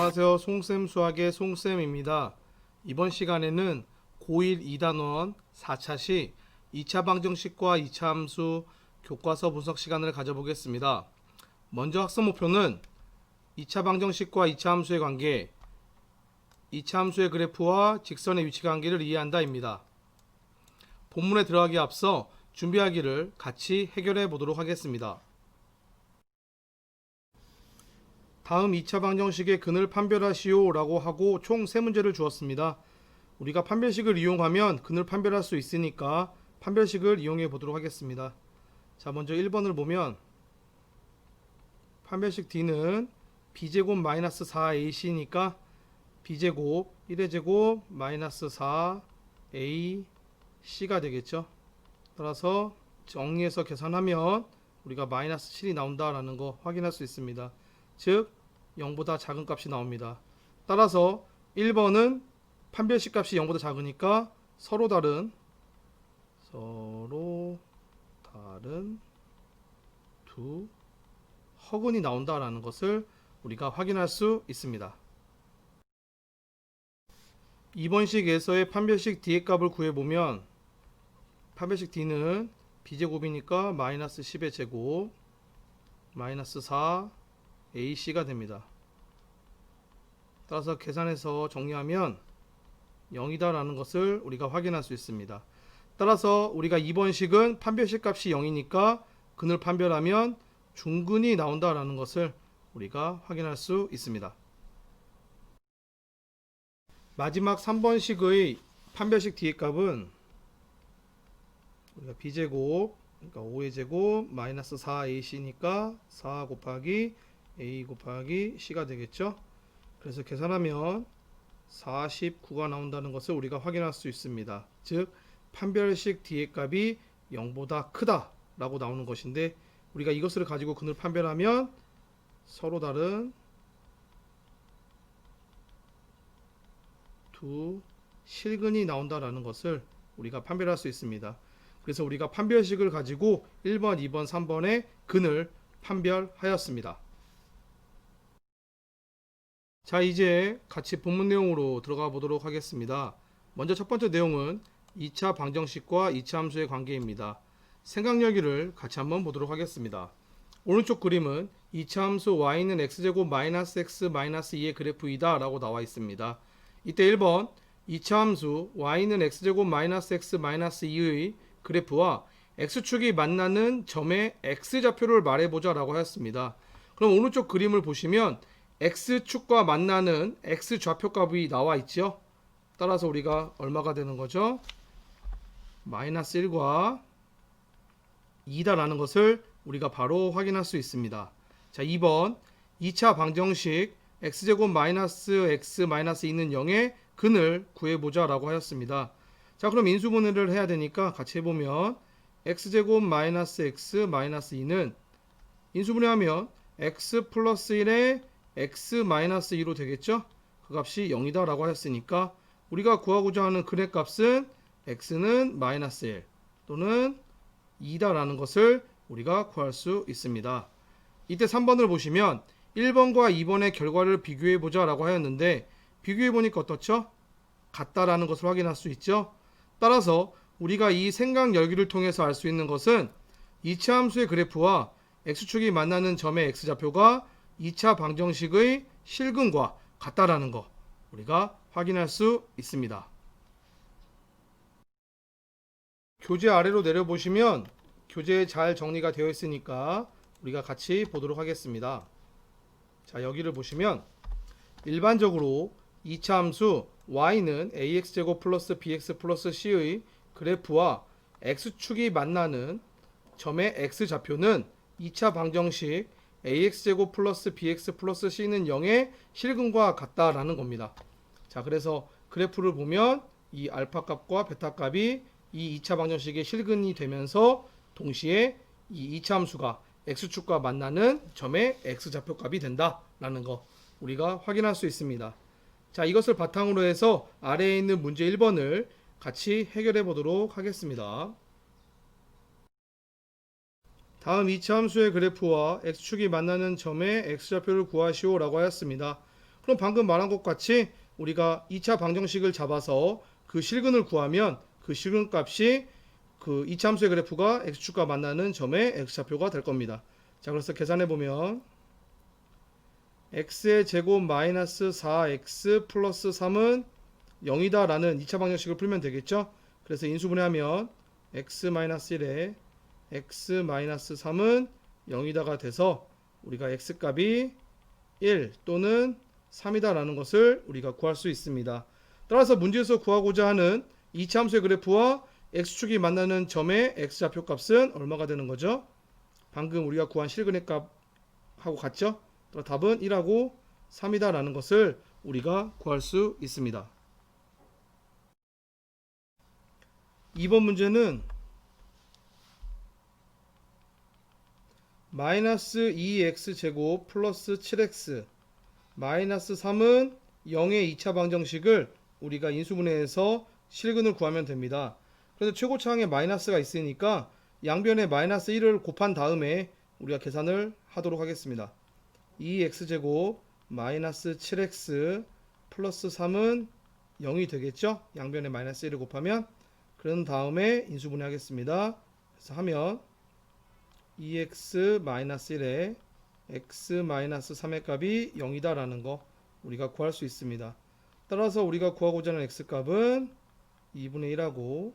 안녕하세요. 송쌤 수학의 송쌤입니다. 이번 시간에는 고1 2단원 4차 시 2차 방정식과 2차 함수 교과서 분석 시간을 가져보겠습니다. 먼저 학습 목표는 2차 방정식과 2차 함수의 관계, 2차 함수의 그래프와 직선의 위치 관계를 이해한다입니다. 본문에 들어가기 앞서 준비하기를 같이 해결해 보도록 하겠습니다. 다음 2차 방정식의 근을 판별하시오 라고 하고 총 3문제를 주었습니다. 우리가 판별식을 이용하면 근을 판별할 수 있으니까 판별식을 이용해 보도록 하겠습니다. 자, 먼저 1번을 보면 판별식 D는 b제곱 마이너스 4ac니까 b제곱 1의 제곱 마이너스 4ac가 되겠죠. 따라서 정리해서 계산하면 우리가 마이너스 7이 나온다라는 거 확인할 수 있습니다. 즉 0보다 작은 값이 나옵니다. 따라서 1번은 판별식 값이 0보다 작으니까 서로 다른 두 허근이 나온다라는 것을 우리가 확인할 수 있습니다. 2번 식에서의 판별식 D의 값을 구해보면 판별식 D는 b제곱이니까 마이너스 10의 제곱 마이너스 4ac가 됩니다. 따라서 계산해서 정리하면 0이다 라는 것을 우리가 확인할 수 있습니다. 따라서 우리가 2번 식은 판별식 값이 0이니까 근을 판별하면 중근이 나온다 라는 것을 우리가 확인할 수 있습니다. 마지막 3번 식의 판별식 D의 값은 우리가 b제곱 그러니까 5의 제곱 마이너스 4ac니까 4 곱하기 a 곱하기 c가 되겠죠. 그래서 계산하면 49가 나온다는 것을 우리가 확인할 수 있습니다. 즉 판별식 D의 값이 0보다 크다 라고 나오는 것인데, 우리가 이것을 가지고 근을 판별하면 서로 다른 두 실근이 나온다라는 것을 우리가 판별할 수 있습니다. 그래서 우리가 판별식을 가지고 1번, 2번, 3번의 근을 판별하였습니다. 자, 이제 같이 본문 내용으로 들어가 보도록 하겠습니다. 먼저 첫 번째 내용은 2차 방정식과 2차 함수의 관계입니다. 생각여기를 같이 한번 보도록 하겠습니다. 오른쪽 그림은 2차 함수 y는 x제곱 마이너스 x 마이너스 2의 그래프이다 라고 나와 있습니다. 이때 1번 2차 함수 y는 x제곱 마이너스 x 마이너스 2의 그래프와 x축이 만나는 점의 x좌표를 말해보자 라고 하였습니다. 그럼 오른쪽 그림을 보시면 x축과 만나는 x좌표 값이 나와 있죠. 따라서 우리가 얼마가 되는 거죠? 마이너스 1과 2다 라는 것을 우리가 바로 확인할 수 있습니다. 자, 2번 2차 방정식 x제곱 마이너스 x 마이너스 2는 0의 근을 구해보자 라고 하였습니다. 자, 그럼 인수분해를 해야 되니까 같이 해보면 x제곱 마이너스 x 마이너스 2는 인수분해하면 x 플러스 1에 x 마이너스 2로 되겠죠. 그 값이 0이다 라고 하였으니까 우리가 구하고자 하는 근의 값은 x는 마이너스 1 또는 2다 라는 것을 우리가 구할 수 있습니다. 이때 3번을 보시면 1번과 2번의 결과를 비교해 보자 라고 하였는데, 비교해 보니까 어떻죠? 같다라는 것을 확인할 수 있죠. 따라서 우리가 이 생각 열기를 통해서 알 수 있는 것은 2차 함수의 그래프와 x축이 만나는 점의 x좌표가 2차 방정식의 실근과 같다라는 거 우리가 확인할 수 있습니다. 교재 아래로 내려보시면 교재에 잘 정리가 되어 있으니까 우리가 같이 보도록 하겠습니다. 자, 여기를 보시면 일반적으로 2차 함수 y는 ax제곱 플러스 bx 플러스 c의 그래프와 x축이 만나는 점의 x좌표는 2차 방정식 ax제곱 플러스 bx 플러스 c는 0의 실근과 같다라는 겁니다. 자, 그래서 그래프를 보면 이 알파 값과 베타 값이 이 2차 방정식의 실근이 되면서 동시에 이 2차 함수가 x축과 만나는 점의 x좌표 값이 된다라는 거 우리가 확인할 수 있습니다. 자, 이것을 바탕으로 해서 아래에 있는 문제 1번을 같이 해결해 보도록 하겠습니다. 다음 2차 함수의 그래프와 x축이 만나는 점의 x좌표를 구하시오 라고 하였습니다. 그럼 방금 말한 것 같이 우리가 2차 방정식을 잡아서 그 실근을 구하면 그 실근 값이 그 이차함수의 그래프가 x축과 만나는 점의 x좌표가 될 겁니다. 자, 그래서 계산해 보면 x의 제곱 마이너스 4x 플러스 3은 0이다 라는 2차 방정식을 풀면 되겠죠. 그래서 인수분해하면 x-1에 x-3은 0이다가 돼서 우리가 x값이 1 또는 3이다 라는 것을 우리가 구할 수 있습니다. 따라서 문제에서 구하고자 하는 2차 함수의 그래프와 x축이 만나는 점의 x좌표 값은 얼마가 되는 거죠? 방금 우리가 구한 실근의 값하고 같죠? 답은 1하고 3이다 라는 것을 우리가 구할 수 있습니다. 2번 문제는 마이너스 2x제곱 플러스 7x 마이너스 3은 0의 2차 방정식을 우리가 인수분해해서 실근을 구하면 됩니다. 그래서 최고차항에 마이너스가 있으니까 양변에 마이너스 1을 곱한 다음에 우리가 계산을 하도록 하겠습니다. 2x제곱 마이너스 7x 플러스 3은 0이 되겠죠? 양변에 마이너스 1을 곱하면. 그런 다음에 인수분해 하겠습니다. 그래서 하면 2x-1에 x-3의 값이 0이다 라는 거 우리가 구할 수 있습니다. 따라서 우리가 구하고자 하는 x값은 2분의 1하고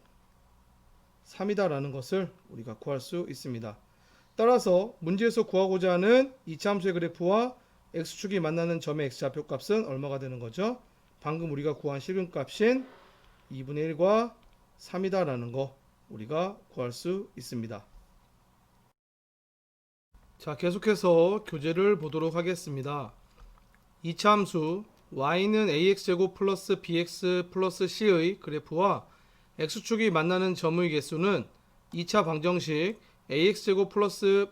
3이다 라는 것을 우리가 구할 수 있습니다. 따라서 문제에서 구하고자 하는 2차 함수의 그래프와 x축이 만나는 점의 x좌표 값은 얼마가 되는 거죠? 방금 우리가 구한 실근값인 2분의 1과 3이다 라는 거 우리가 구할 수 있습니다. 자, 계속해서 교재를 보도록 하겠습니다. 2차 함수 y는 ax제곱 플러스 bx 플러스 c의 그래프와 x축이 만나는 점의 개수는 2차 방정식 ax제곱 플러스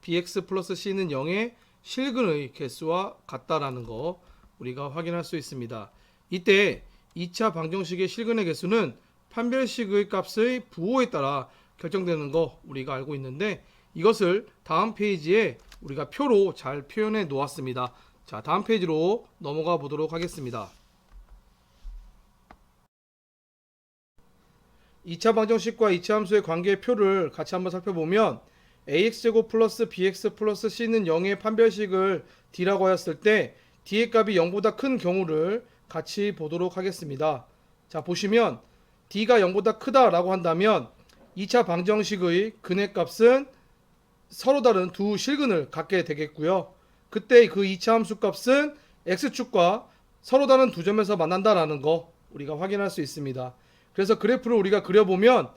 bx 플러스 c는 0의 실근의 개수와 같다라는 거 우리가 확인할 수 있습니다. 이때 2차 방정식의 실근의 개수는 판별식의 값의 부호에 따라 결정되는 거 우리가 알고 있는데 이것을 다음 페이지에 우리가 표로 잘 표현해 놓았습니다. 자, 다음 페이지로 넘어가 보도록 하겠습니다. 2차 방정식과 2차 함수의 관계의 표를 같이 한번 살펴보면 ax제곱 플러스 bx 플러스 c는 0의 판별식을 d라고 하였을 때 d의 값이 0보다 큰 경우를 같이 보도록 하겠습니다. 자, 보시면 d가 0보다 크다라고 한다면 2차 방정식의 근의 값은 서로 다른 두 실근을 갖게 되겠고요. 그때 그 2차 함수 값은 x축과 서로 다른 두 점에서 만난다라는 거 우리가 확인할 수 있습니다. 그래서 그래프를 우리가 그려보면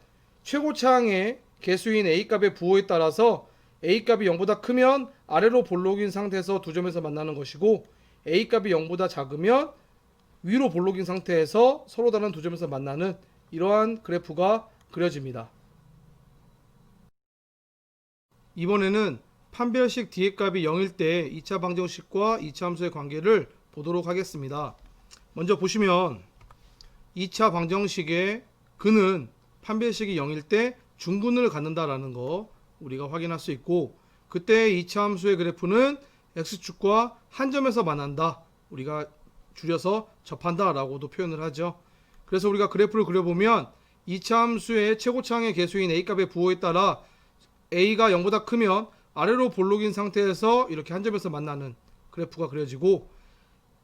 최고차항의 개수인 a값의 부호에 따라서 a값이 0보다 크면 아래로 볼록인 상태에서 두 점에서 만나는 것이고 a값이 0보다 작으면 위로 볼록인 상태에서 서로 다른 두 점에서 만나는 이러한 그래프가 그려집니다. 이번에는 판별식 d의 값이 0일 때 2차 방정식과 2차 함수의 관계를 보도록 하겠습니다. 먼저 보시면 2차 방정식의 근은 판별식이 0일 때 중근을 갖는다라는 거 우리가 확인할 수 있고 그때 2차 함수의 그래프는 x축과 한 점에서 만난다. 우리가 줄여서 접한다 라고도 표현을 하죠. 그래서 우리가 그래프를 그려보면 2차 함수의 최고차항의 개수인 a값의 부호에 따라 a가 0보다 크면 아래로 볼록인 상태에서 이렇게 한 점에서 만나는 그래프가 그려지고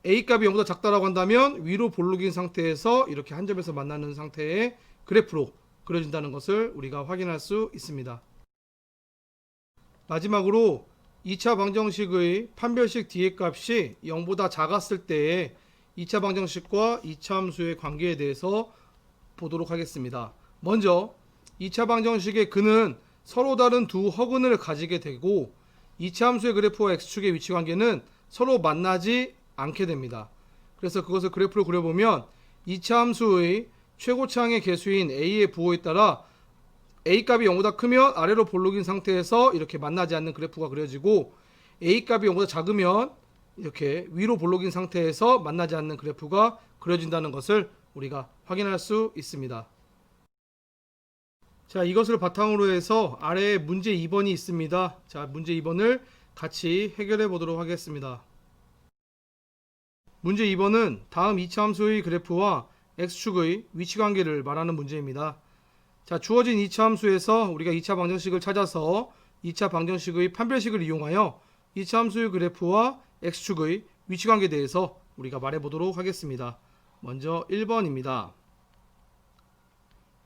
a값이 0보다 작다라고 한다면 위로 볼록인 상태에서 이렇게 한 점에서 만나는 상태의 그래프로 그려진다는 것을 우리가 확인할 수 있습니다. 마지막으로 2차 방정식의 판별식 d의 값이 0보다 작았을 때의 2차 방정식과 2차 함수의 관계에 대해서 보도록 하겠습니다. 먼저 2차 방정식의 근은 서로 다른 두 허근을 가지게 되고 2차 함수의 그래프와 x축의 위치 관계는 서로 만나지 않게 됩니다. 그래서 그것을 그래프로 그려보면 2차 함수의 최고차항의 개수인 a의 부호에 따라 a값이 0보다 크면 아래로 볼록인 상태에서 이렇게 만나지 않는 그래프가 그려지고 a값이 0보다 작으면 이렇게 위로 볼록인 상태에서 만나지 않는 그래프가 그려진다는 것을 우리가 확인할 수 있습니다. 자, 이것을 바탕으로 해서 아래에 문제 2번이 있습니다. 자, 문제 2번을 같이 해결해 보도록 하겠습니다. 문제 2번은 다음 2차 함수의 그래프와 x축의 위치 관계를 말하는 문제입니다. 자, 주어진 2차 함수에서 우리가 2차 방정식을 찾아서 2차 방정식의 판별식을 이용하여 2차 함수의 그래프와 x축의 위치 관계에 대해서 우리가 말해 보도록 하겠습니다. 먼저 1번입니다.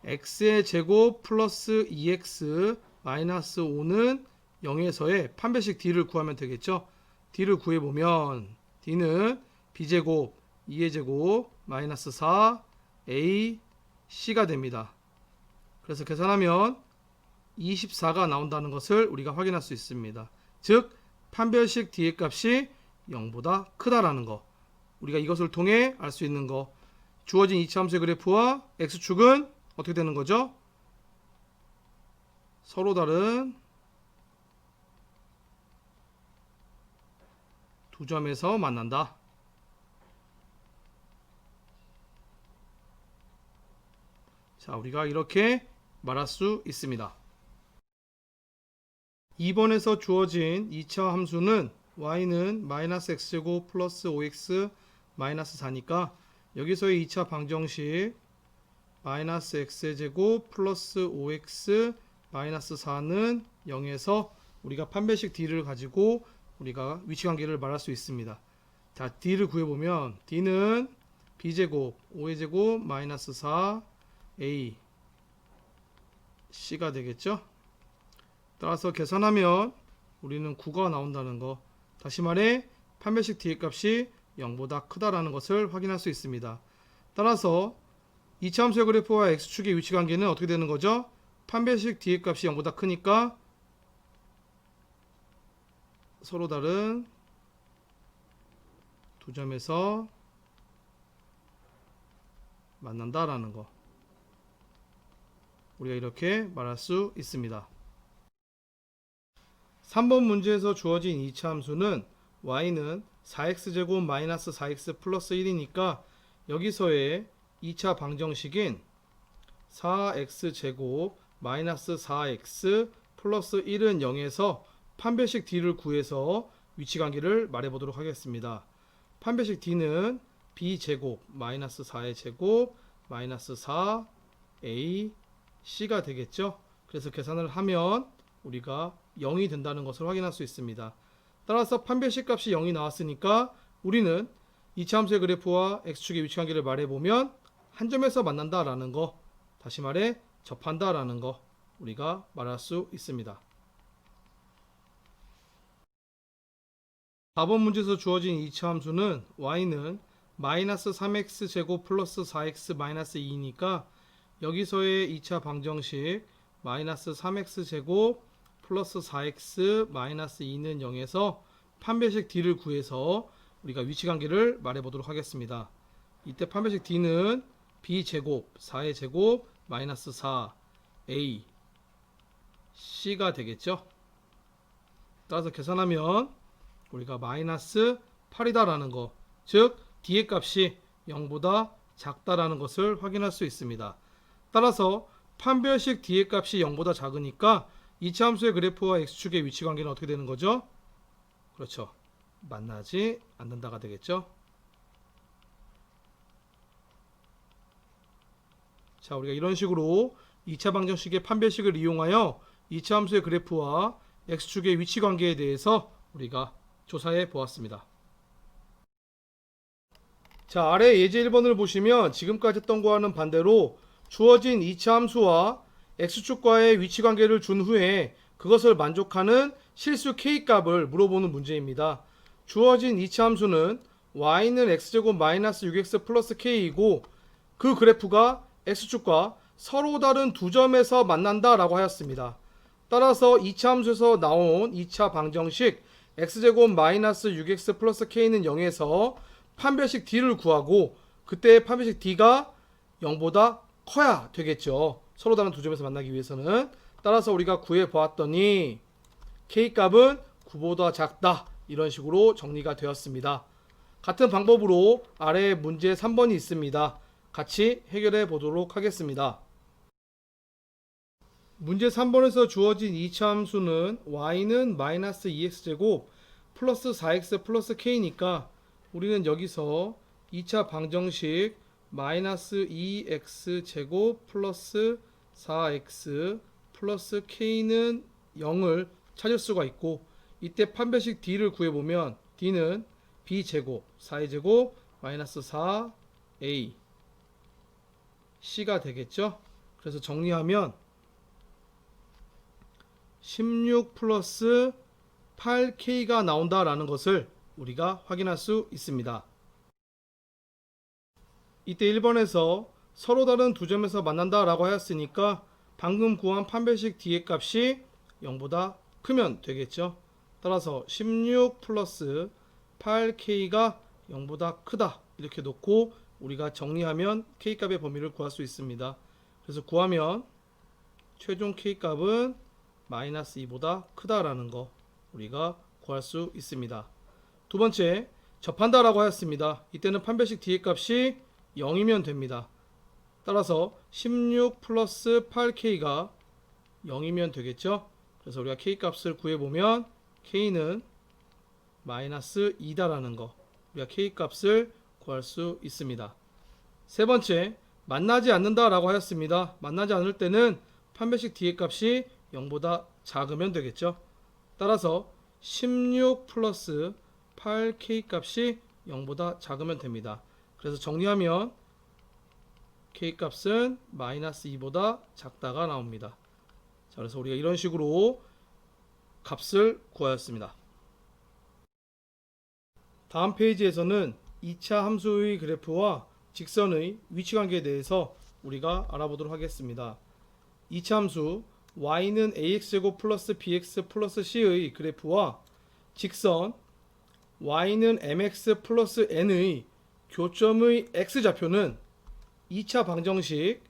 x의 제곱 플러스 2x 마이너스 5는 0에서의 판별식 d를 구하면 되겠죠. d를 구해보면 d는 b제곱 2의 제곱 마이너스 4 a c가 됩니다. 그래서 계산하면 24가 나온다는 것을 우리가 확인할 수 있습니다. 즉 판별식 d의 값이 0보다 크다라는 거, 우리가 이것을 통해 알 수 있는 거. 주어진 2차 함수의 그래프와 x축은 어떻게 되는 거죠? 서로 다른 두 점에서 만난다. 자, 우리가 이렇게 말할 수 있습니다. 2번에서 주어진 2차 함수는 y는 마이너스 x제곱 플러스 5x 마이너스 4니까 여기서의 2차 방정식 마이너스 x제곱 플러스 5x 마이너스 4는 0에서 우리가 판별식 d를 가지고 우리가 위치관계를 말할 수 있습니다. 자, d를 구해보면 d는 b제곱 5의 제곱 마이너스 4 a c가 되겠죠. 따라서 계산하면 우리는 9가 나온다는 거, 다시 말해 판별식 d의 값이 0보다 크다라는 것을 확인할 수 있습니다. 따라서 2차 함수의 그래프와 x축의 위치관계는 어떻게 되는 거죠? 판별식 d의 값이 0보다 크니까 서로 다른 두 점에서 만난다라는 거, 우리가 이렇게 말할 수 있습니다. 3번 문제에서 주어진 2차 함수는 y는 4x제곱 마이너스 4x 플러스 1이니까 여기서의 2차 방정식인 4x제곱 마이너스 4x 플러스 1은 0에서 판별식 d를 구해서 위치관계를 말해보도록 하겠습니다. 판별식 d는 b제곱 마이너스 4의 제곱 마이너스 4 a c가 되겠죠. 그래서 계산을 하면 우리가 0이 된다는 것을 확인할 수 있습니다. 따라서 판별식 값이 0이 나왔으니까 우리는 2차 함수의 그래프와 x축의 위치관계를 말해보면 한 점에서 만난다라는 거, 다시 말해 접한다라는 거, 우리가 말할 수 있습니다. 4번 문제에서 주어진 2차 함수는 y는 마이너스 3x 제곱 플러스 4x 마이너스 2니까 여기서의 2차 방정식 마이너스 3x 제곱 플러스 4x 마이너스 2는 0에서 판별식 d를 구해서 우리가 위치관계를 말해보도록 하겠습니다. 이때 판별식 d는 b제곱 4의 제곱 마이너스 4 a c가 되겠죠. 따라서 계산하면 우리가 마이너스 8이다라는 거, 즉 d의 값이 0보다 작다라는 것을 확인할 수 있습니다. 따라서 판별식 d의 값이 0보다 작으니까 2차 함수의 그래프와 x축의 위치관계는 어떻게 되는 거죠? 그렇죠, 만나지 않는다가 되겠죠. 자, 우리가 이런 식으로 2차 방정식의 판별식을 이용하여 2차 함수의 그래프와 x축의 위치관계에 대해서 우리가 조사해 보았습니다. 자, 아래 예제 1번을 보시면 지금까지 했던 거와는 반대로 주어진 2차 함수와 x축과의 위치관계를 준 후에 그것을 만족하는 실수 k값을 물어보는 문제입니다. 주어진 2차 함수는 y는 x제곱 마이너스 6x 플러스 k이고 그 그래프가 x축과 서로 다른 두 점에서 만난다 라고 하였습니다. 따라서 2차 함수에서 나온 2차 방정식 x제곱 마이너스 6x 플러스 k는 0에서 판별식 d를 구하고 그때 판별식 d가 0보다 커야 되겠죠. 서로 다른 두 점에서 만나기 위해서는. 따라서 우리가 구해 보았더니 k값은 9보다 작다, 이런 식으로 정리가 되었습니다. 같은 방법으로 아래 문제 3번이 있습니다. 같이 해결해 보도록 하겠습니다. 문제 3번에서 주어진 2차 함수는 y는 마이너스 2x제곱 플러스 4x 플러스 k니까 우리는 여기서 2차 방정식 마이너스 2x제곱 플러스 4x 플러스 k는 0을 찾을 수가 있고, 이때 판별식 d를 구해보면 d는 b제곱 4의 제곱 마이너스 4a c가 되겠죠. 그래서 정리하면 16 플러스 8k가 나온다라는 것을 우리가 확인할 수 있습니다. 이때 1번에서 서로 다른 두 점에서 만난다 라고 하였으니까 방금 구한 판별식 d의 값이 0보다 크면 되겠죠. 따라서 16 플러스 8k가 0보다 크다 이렇게 놓고 우리가 정리하면 k값의 범위를 구할 수 있습니다. 그래서 구하면 최종 k값은 마이너스 2보다 크다라는 거 우리가 구할 수 있습니다. 두 번째, 접한다 라고 하였습니다. 이때는 판별식 d의 값이 0이면 됩니다. 따라서 16 플러스 8k가 0이면 되겠죠. 그래서 우리가 k값을 구해보면 k는 마이너스 2다라는 거 우리가 k값을 구할 수 있습니다. 세 번째, 만나지 않는다 라고 하였습니다. 만나지 않을 때는 판별식 d의 값이 0보다 작으면 되겠죠. 따라서 16 플러스 8k 값이 0보다 작으면 됩니다. 그래서 정리하면 k값은 마이너스 2보다 작다가 나옵니다. 자, 그래서 우리가 이런 식으로 값을 구하였습니다. 다음 페이지에서는 2차 함수의 그래프와 직선의 위치관계에 대해서 우리가 알아보도록 하겠습니다. 2차 함수 y는 ax제곱 플러스 bx 플러스 c의 그래프와 직선 y는 mx 플러스 n의 교점의 x좌표는 2차 방정식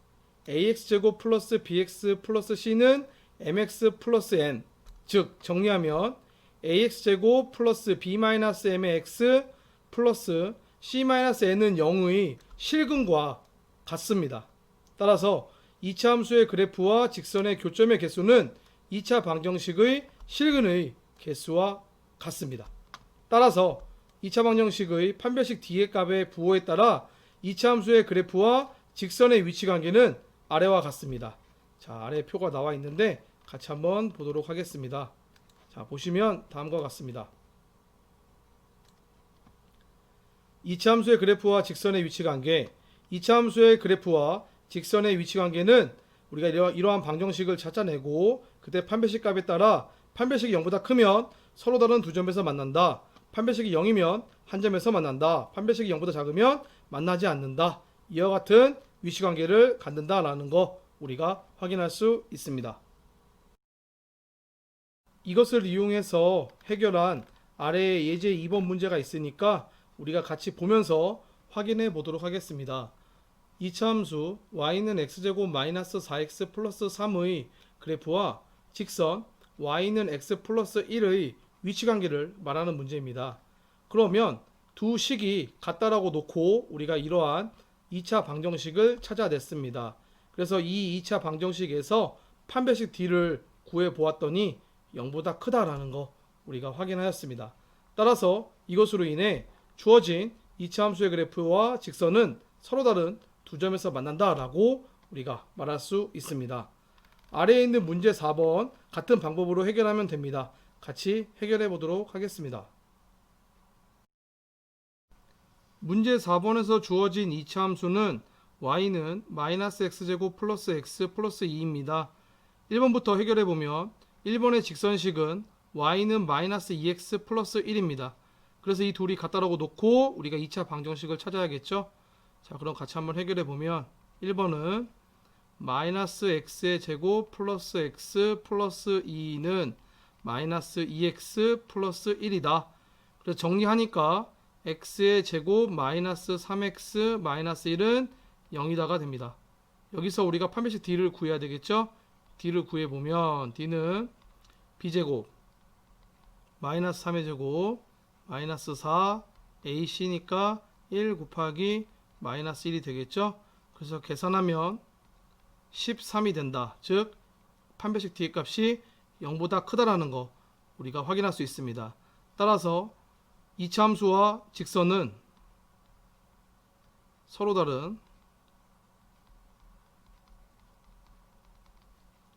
ax제곱 플러스 bx 플러스 c는 mx 플러스 n, 즉 정리하면 ax제곱 플러스 b-m의 x 플러스 c-n은 0의 실근과 같습니다. 따라서 2차 함수의 그래프와 직선의 교점의 개수는 2차 방정식의 실근의 개수와 같습니다. 따라서 2차 방정식의 판별식 d의 값의 부호에 따라 2차 함수의 그래프와 직선의 위치관계는 아래와 같습니다. 자, 아래에 표가 나와 있는데 같이 한번 보도록 하겠습니다. 자, 보시면 다음과 같습니다. 2차 함수의 그래프와 직선의 위치관계, 2차 함수의 그래프와 직선의 위치관계는 우리가 이러한 방정식을 찾아내고 그때 판별식 값에 따라 판별식이 0보다 크면 서로 다른 두 점에서 만난다, 판별식이 0이면 한 점에서 만난다, 판별식이 0보다 작으면 만나지 않는다, 이와 같은 위치관계를 갖는다라는 거 우리가 확인할 수 있습니다. 이것을 이용해서 해결한 아래에 예제 2번 문제가 있으니까 우리가 같이 보면서 확인해 보도록 하겠습니다. 2차 함수 y는 x제곱 마이너스 4x 플러스 3의 그래프와 직선 y는 x 플러스 1의 위치관계를 말하는 문제입니다. 그러면 두 식이 같다라고 놓고 우리가 이러한 2차 방정식을 찾아냈습니다. 그래서 이 2차 방정식에서 판별식 d를 구해 보았더니 0보다 크다라는 거 우리가 확인하였습니다. 따라서 이것으로 인해 주어진 2차 함수의 그래프와 직선은 서로 다른 두 점에서 만난다라고 우리가 말할 수 있습니다. 아래에 있는 문제 4번 같은 방법으로 해결하면 됩니다. 같이 해결해 보도록 하겠습니다. 문제 4번에서 주어진 2차 함수는 y는 마이너스 x제곱 플러스 x 플러스 2입니다. 1번부터 해결해 보면 1번의 직선식은 y는 마이너스 2x 플러스 1입니다. 그래서 이 둘이 같다라고 놓고 우리가 2차 방정식을 찾아야겠죠. 자, 그럼 같이 한번 해결해 보면 1번은 마이너스 x의 제곱 플러스 x 플러스 2는 마이너스 2x 플러스 1이다. 그래서 정리하니까 x의 제곱 마이너스 3x 마이너스 1은 0이다가 됩니다. 여기서 우리가 판별식 d를 구해야 되겠죠. d를 구해보면 d는 b제곱 마이너스 3의 제곱 마이너스 4 ac니까 1 곱하기 마이너스 1이 되겠죠. 그래서 계산하면 13이 된다. 즉 판별식 d의 값이 0보다 크다라는 거 우리가 확인할 수 있습니다. 따라서 이차함수와 직선은 서로 다른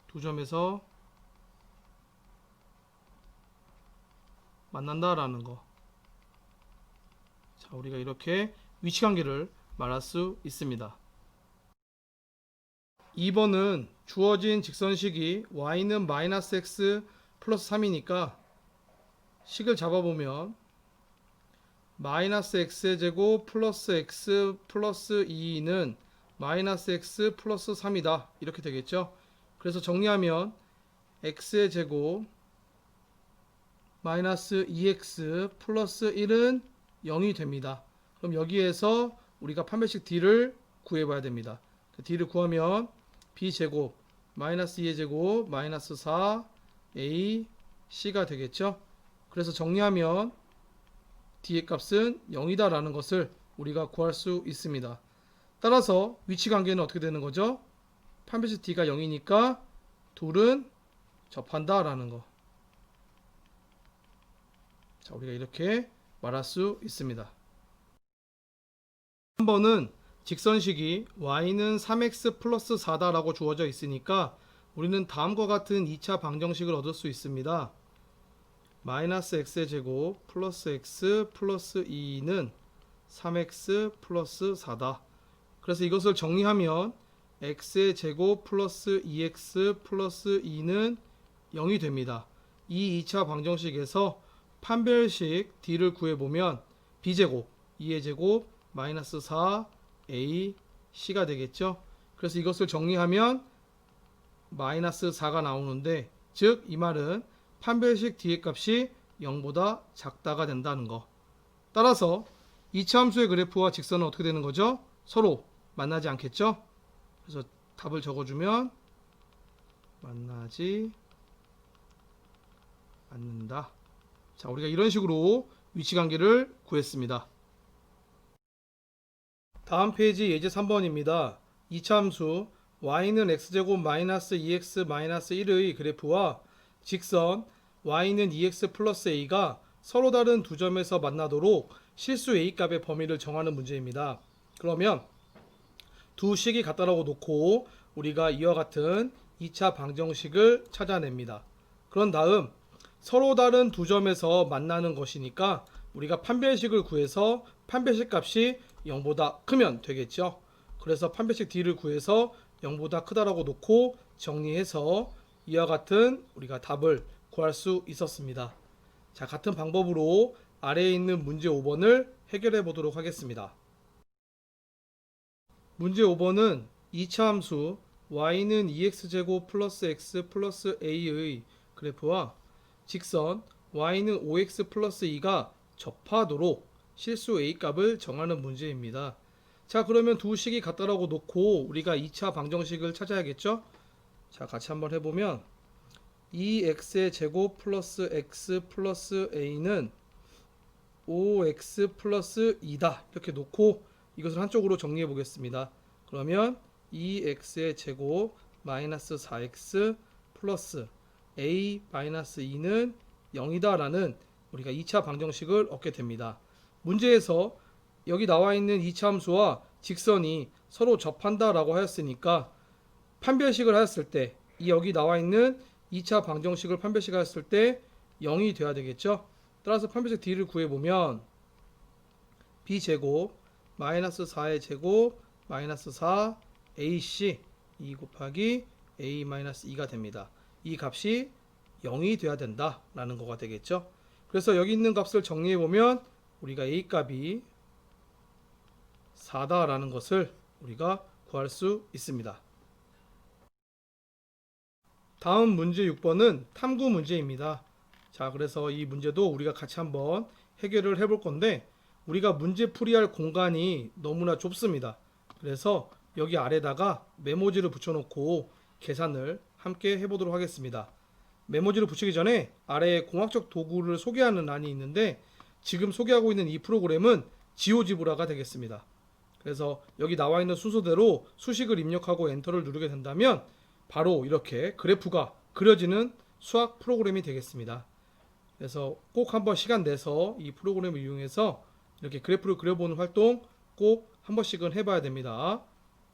두 점에서 만난다라는 거. 자, 우리가 이렇게 위치관계를 말할 수 있습니다. 2번은 주어진 직선식이 y는 마이너스 x 플러스 3이니까 식을 잡아보면 마이너스 x의 제곱 플러스 x 플러스 2는 마이너스 x 플러스 3이다 이렇게 되겠죠. 그래서 정리하면 x의 제곱 마이너스 2x 플러스 1은 0이 됩니다. 그럼 여기에서 우리가 판별식 d를 구해봐야 됩니다. d를 구하면 b제곱 마이너스 2의 제곱 마이너스 4a c가 되겠죠. 그래서 정리하면 d의 값은 0이다 라는 것을 우리가 구할 수 있습니다. 따라서 위치관계는 어떻게 되는 거죠? 판별식 d가 0이니까 둘은 접한다 라는 거. 자, 우리가 이렇게 말할 수 있습니다. 3번은 직선식이 y는 3x 플러스 4다 라고 주어져 있으니까 우리는 다음과 같은 2차 방정식을 얻을 수 있습니다. 마이너스 x의 제곱 플러스 x 플러스 2는 3x 플러스 4다. 그래서 이것을 정리하면 x의 제곱 플러스 2x 플러스 2는 0이 됩니다. 이 2차 방정식에서 판별식 d를 구해보면 b제곱 2의 제곱 마이너스 4a c가 되겠죠. 그래서 이것을 정리하면 마이너스 4가 나오는데, 즉 이 말은 판별식 d의 값이 0보다 작다가 된다는 거. 따라서 이차 함수의 그래프와 직선은 어떻게 되는 거죠? 서로 만나지 않겠죠? 그래서 답을 적어주면 만나지 않는다. 자, 우리가 이런 식으로 위치관계를 구했습니다. 다음 페이지 예제 3번입니다. 이차 함수 y는 x제곱 마이너스 2x 마이너스 1의 그래프와 직선 y는 2x 플러스 a가 서로 다른 두 점에서 만나도록 실수 a 값의 범위를 정하는 문제입니다. 그러면 두 식이 같다라고 놓고 우리가 이와 같은 2차 방정식을 찾아냅니다. 그런 다음 서로 다른 두 점에서 만나는 것이니까 우리가 판별식을 구해서 판별식 값이 0보다 크면 되겠죠. 그래서 판별식 d를 구해서 0보다 크다라고 놓고 정리해서 이와 같은 우리가 답을 구할 수 있었습니다. 자, 같은 방법으로 아래에 있는 문제 5번을 해결해 보도록 하겠습니다. 문제 5번은 2차 함수 y는 2x제곱 플러스 x 플러스 a의 그래프와 직선 y는 5x 플러스 2가 접하도록 실수 a 값을 정하는 문제입니다. 자, 그러면 두 식이 같다라고 놓고 우리가 2차 방정식을 찾아야겠죠? 자, 같이 한번 해보면 2x의 제곱 플러스 x 플러스 a는 5x 플러스 2다 이렇게 놓고 이것을 한쪽으로 정리해 보겠습니다. 그러면 2x의 제곱 마이너스 4x 플러스 a 마이너스 2는 0이다 라는 우리가 2차 방정식을 얻게 됩니다. 문제에서 여기 나와 있는 2차 함수와 직선이 서로 접한다 라고 하였으니까 판별식을 하였을 때 이 여기 나와 있는 2차 방정식을 판별식 하였을 때 0이 돼야 되겠죠. 따라서 판별식 d를 구해보면 b제곱 마이너스 4의 제곱 마이너스 4 ac 2 곱하기 a 마이너스 2가 됩니다. 이 값이 0이 돼야 된다 라는 거가 되겠죠. 그래서 여기 있는 값을 정리해보면 우리가 a 값이 4다 라는 것을 우리가 구할 수 있습니다. 다음 문제 6번은 탐구 문제입니다. 자, 그래서 이 문제도 우리가 같이 한번 해결을 해볼 건데 우리가 문제 풀이할 공간이 너무나 좁습니다. 그래서 여기 아래다가 메모지를 붙여놓고 계산을 함께 해보도록 하겠습니다. 메모지를 붙이기 전에 아래에 공학적 도구를 소개하는 란이 있는데 지금 소개하고 있는 이 프로그램은 지오지브라가 되겠습니다. 그래서 여기 나와 있는 순서대로 수식을 입력하고 엔터를 누르게 된다면 바로 이렇게 그래프가 그려지는 수학 프로그램이 되겠습니다. 그래서 꼭 한번 시간 내서 이 프로그램을 이용해서 이렇게 그래프를 그려보는 활동 꼭 한 번씩은 해봐야 됩니다.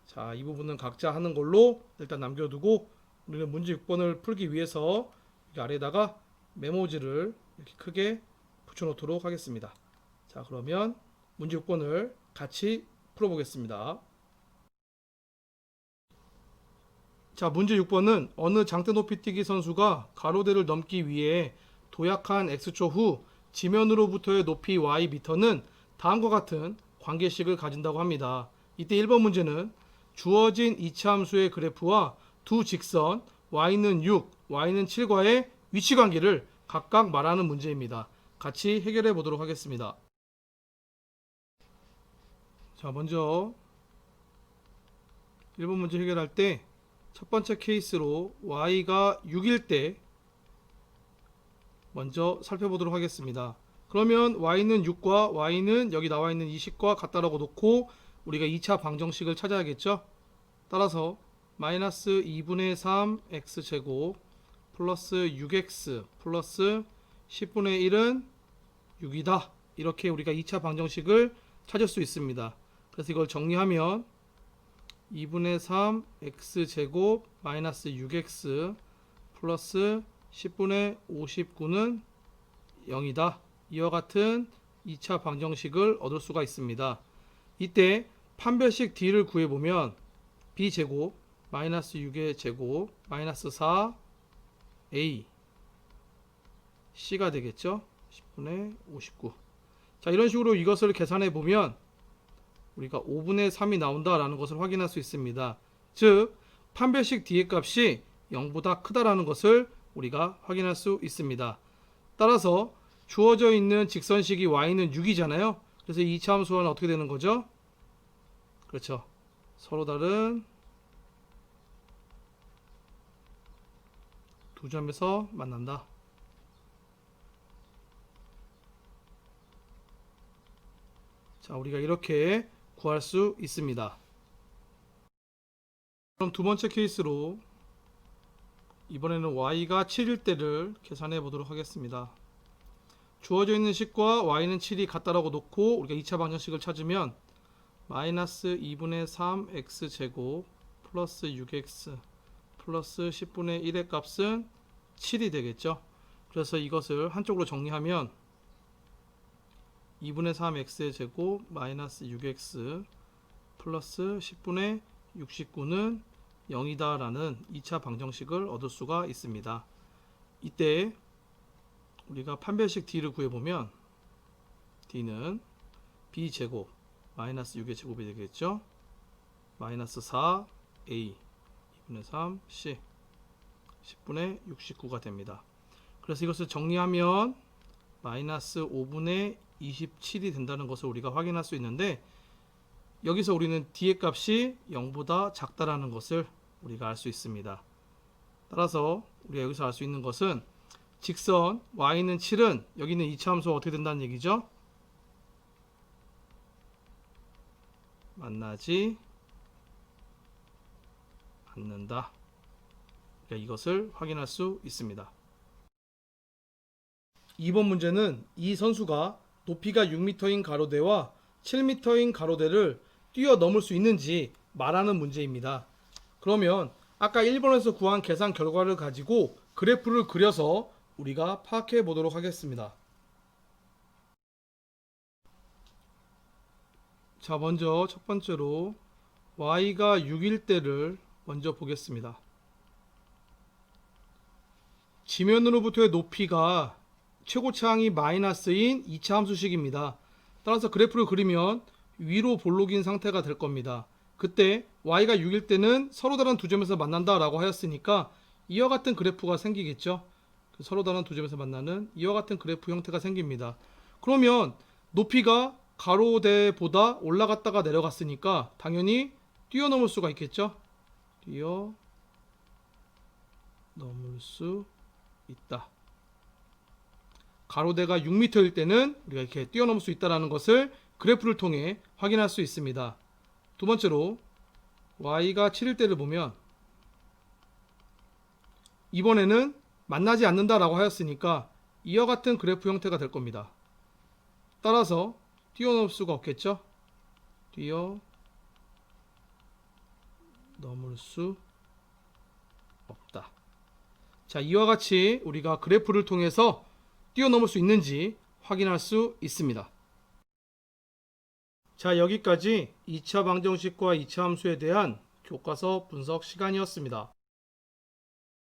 자, 이 부분은 각자 하는 걸로 일단 남겨두고 우리는 문제 6번을 풀기 위해서 여기 아래다가 메모지를 이렇게 크게 붙여놓도록 하겠습니다. 자, 그러면 문제 6번을 같이 풀어보겠습니다. 자, 문제 6번은 어느 장대 높이뛰기 선수가 가로대를 넘기 위해 도약한 X초 후 지면으로부터의 높이 Ym는 다음과 같은 관계식을 가진다고 합니다. 이때 1번 문제는 주어진 이차 함수의 그래프와 두 직선 y는 6, y는 7과의 위치 관계를 각각 말하는 문제입니다. 같이 해결해 보도록 하겠습니다. 자, 먼저 1번 문제 해결할 때 첫 번째 케이스로 y가 6일 때 먼저 살펴보도록 하겠습니다. 그러면 y는 6과 y는 여기 나와 있는 이 식과 같다라고 놓고 우리가 2차 방정식을 찾아야겠죠. 따라서 마이너스 2분의 3 x제곱 플러스 6x 플러스 10분의 1은 6이다. 이렇게 우리가 2차 방정식을 찾을 수 있습니다. 그래서 이걸 정리하면 2분의 3 x제곱 마이너스 6x 플러스 10분의 59는 0이다. 이와 같은 2차 방정식을 얻을 수가 있습니다. 이때 판별식 d를 구해보면 b제곱 마이너스 6의 제곱 마이너스 4a c가 되겠죠. 10분의 59. 자, 이런 식으로 이것을 계산해 보면 우리가 5분의 3이 나온다라는 것을 확인할 수 있습니다. 즉 판별식 d의 값이 0보다 크다라는 것을 우리가 확인할 수 있습니다. 따라서 주어져 있는 직선식이 y는 6이잖아요. 그래서 이 2차 함수와는 어떻게 되는 거죠? 그렇죠. 서로 다른 두 점에서 만난다. 자, 우리가 이렇게 구할 수 있습니다. 그럼 두 번째 케이스로 이번에는 y가 7일 때를 계산해 보도록 하겠습니다. 주어져 있는 식과 y는 7이 같다라고 놓고 우리가 2차 방정식을 찾으면 마이너스 2분의 3 x제곱 플러스 6x 플러스 10분의 1의 값은 7이 되겠죠. 그래서 이것을 한쪽으로 정리하면 2분의 3 x의 제곱 마이너스 6x 플러스 10분의 69는 0이다 라는 2차 방정식을 얻을 수가 있습니다. 이때 우리가 판별식 d를 구해보면 d는 b제곱 마이너스 6의 제곱이 되겠죠. 마이너스 4a 2분의 3 c 10분의 69가 됩니다. 그래서 이것을 정리하면 마이너스 5분의 27이 된다는 것을 우리가 확인할 수 있는데 여기서 우리는 d의 값이 0보다 작다라는 것을 우리가 알 수 있습니다. 따라서 우리가 여기서 알 수 있는 것은 직선 y는 7은 여기 있는 2차 함수가 어떻게 된다는 얘기죠? 만나지 않는다. 그러니까 이것을 확인할 수 있습니다. 2번 문제는 이 선수가 높이가 6m인 가로대와 7m인 가로대를 뛰어넘을 수 있는지 말하는 문제입니다. 그러면 아까 1번에서 구한 계산 결과를 가지고 그래프를 그려서 우리가 파악해 보도록 하겠습니다. 자, 먼저 첫 번째로 y가 6일 때를 먼저 보겠습니다. 지면으로부터의 높이가 최고차항이 마이너스인 2차 함수식입니다. 따라서 그래프를 그리면 위로 볼록인 상태가 될 겁니다. 그때 y가 6일 때는 서로 다른 두 점에서 만난다 라고 하였으니까 이와 같은 그래프가 생기겠죠. 서로 다른 두 점에서 만나는 이와 같은 그래프 형태가 생깁니다. 그러면 높이가 가로대보다 올라갔다가 내려갔으니까 당연히 뛰어넘을 수가 있겠죠. 뛰어넘을 수 있다. 가로대가 6m일 때는 우리가 이렇게 뛰어넘을 수 있다는 것을 그래프를 통해 확인할 수 있습니다. 두 번째로 y가 7일 때를 보면 이번에는 만나지 않는다라고 하였으니까 이와 같은 그래프 형태가 될 겁니다. 따라서 뛰어넘을 수가 없겠죠? 뛰어넘을 수 없다. 자, 이와 같이 우리가 그래프를 통해서 뛰어넘을 수 있는지 확인할 수 있습니다. 자, 여기까지 2차 방정식과 2차 함수에 대한 교과서 분석 시간이었습니다.